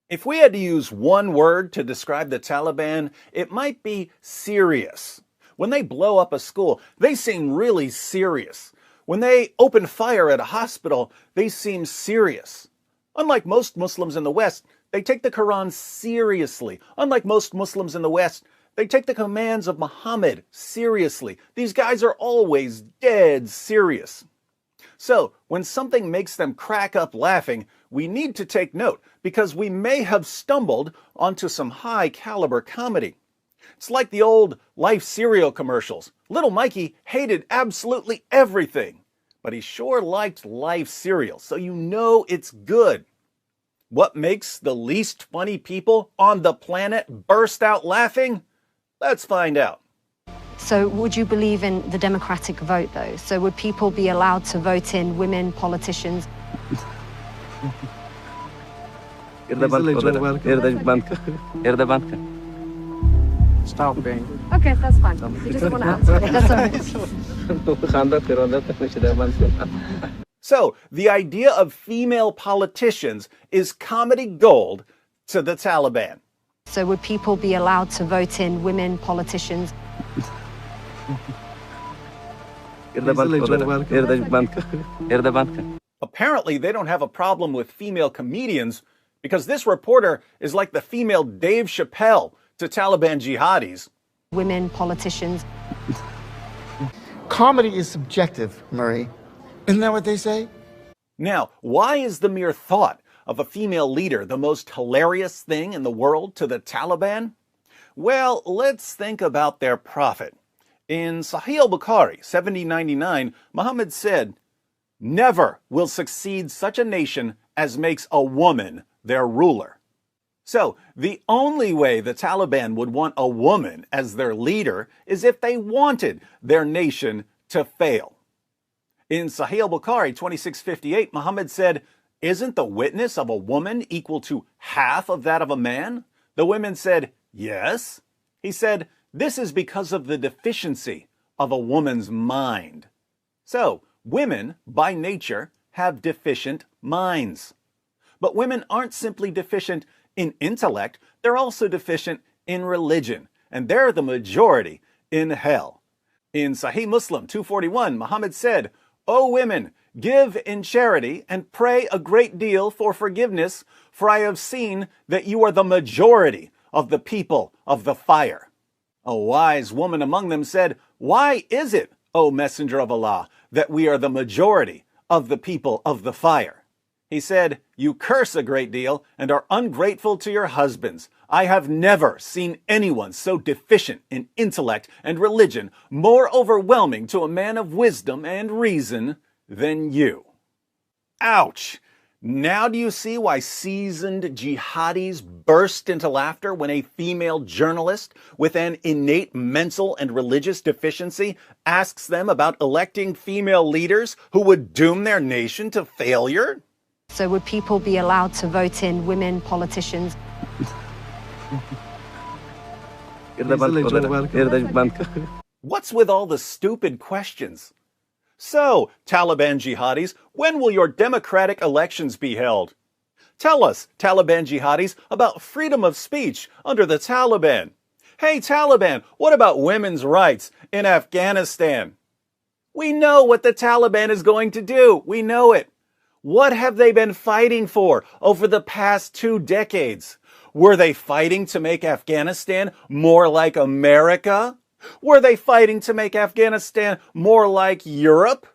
If we had to use one word to describe the Taliban, it might be serious. When they blow up a school, they seem really serious. When they open fire at a hospital, they seem serious. Unlike most Muslims in the West, they take the Quran seriously. Unlike most Muslims in the West, they take the commands of Muhammad seriously. These guys are always dead serious. So, when something makes them crack up laughing, we need to take note because we may have stumbled onto some high-caliber comedy. It's like the old Life cereal commercials. Little Mikey hated absolutely everything, but he sure liked Life cereal, so you know it's good. What makes the least funny people on the planet burst out laughing? Let's find out. So would you believe in the democratic vote, though? So would people be allowed to vote in women politicians? Stop being. Okay, that's fine. You just want to answer it. That's all right. So, the idea of female politicians is comedy gold to the Taliban. So would people be allowed to vote in women politicians? Apparently, they don't have a problem with female comedians because this reporter is like the female Dave Chappelle to Taliban jihadis. Women politicians. Comedy is subjective, Murray. Isn't that what they say? Now, why is the mere thought of a female leader the most hilarious thing in the world to the Taliban? Well, let's think about their prophet. In Sahih al-Bukhari, 7099, Muhammad said, "Never will succeed such a nation as makes a woman their ruler." So, the only way the Taliban would want a woman as their leader is if they wanted their nation to fail. In Sahih al-Bukhari 2658, Muhammad said, "Isn't the witness of a woman equal to half of that of a man?" The women said, "Yes." He said, "This is because of the deficiency of a woman's mind." So, women, by nature, have deficient minds. But women aren't simply deficient in intellect, they're also deficient in religion, and they're the majority in hell. In Sahih Muslim 241, Muhammad said, "O women, give in charity and pray a great deal for forgiveness, for I have seen that you are the majority of the people of the fire." A wise woman among them said, "Why is it, O Messenger of Allah, that we are the majority of the people of the fire?" He said, "You curse a great deal and are ungrateful to your husbands. I have never seen anyone so deficient in intellect and religion, more overwhelming to a man of wisdom and reason than you." Ouch! Now do you see why seasoned jihadis burst into laughter when a female journalist with an innate mental and religious deficiency asks them about electing female leaders who would doom their nation to failure? So would people be allowed to vote in women politicians? What's with all the stupid questions? So, Taliban jihadis, when will your democratic elections be held? Tell us, Taliban jihadis, about freedom of speech under the Taliban. Hey, Taliban, what about women's rights in Afghanistan? We know what the Taliban is going to do. We know it. What have they been fighting for over the past 2 decades? Were they fighting to make Afghanistan more like America? Were they fighting to make Afghanistan more like Europe?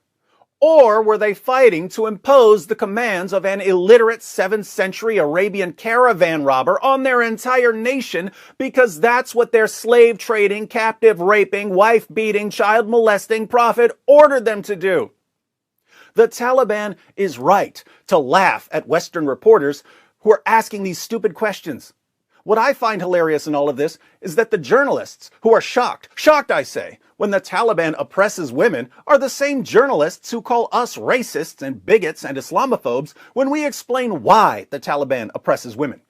Or were they fighting to impose the commands of an illiterate 7th century Arabian caravan robber on their entire nation because that's what their slave trading, captive raping, wife beating, child molesting prophet ordered them to do? The Taliban is right to laugh at Western reporters who are asking these stupid questions. What I find hilarious in all of this is that the journalists who are shocked I say, when the Taliban oppresses women are the same journalists who call us racists and bigots and Islamophobes when we explain why the Taliban oppresses women.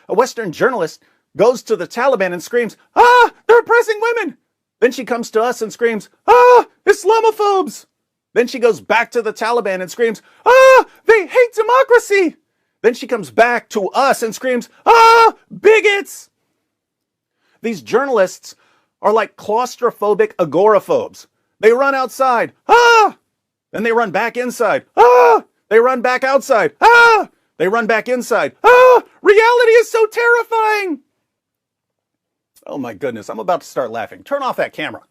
A Western journalist goes to the Taliban and screams, "Ah, they're oppressing women!" Then she comes to us and screams, "Ah, Islamophobes!" Then she goes back to the Taliban and screams, "Ah, they hate democracy!" Then she comes back to us and screams, "Ah, bigots!" These journalists are like claustrophobic agoraphobes. They run outside, "Ah!" Then they run back inside, "Ah!" They run back outside, "Ah!" They run back inside, "Ah!" Reality is so terrifying. Oh my goodness, I'm about to start laughing. Turn off that camera.